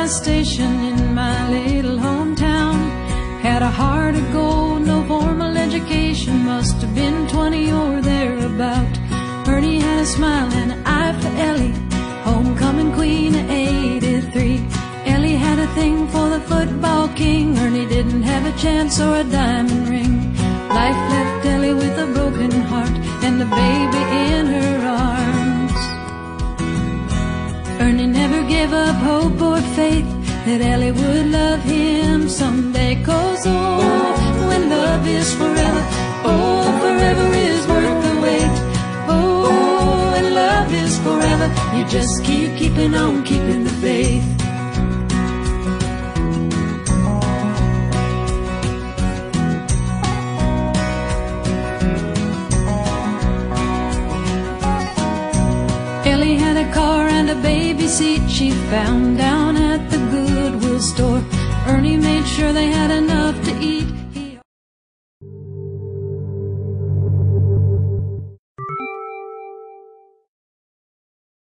gas station in my little hometown. Had a heart of gold, no formal education, must have been 20 or thereabout. Ernie had a smile and an eye for Ellie, homecoming queen of '83. Ellie had a thing for the football king. Ernie didn't have a chance or a diamond ring. Life left Ellie with a broken heart and a baby in her arms. Ernie never gave up hope or faith that Ellie would love him someday. 'Cause oh, when love is forever, oh, forever is worth the wait. Oh, when love is forever, you just keeping on, keeping the faith. Ellie had a car and a baby seat she found down at the Goodwill store. Ernie made sure they had enough to eat.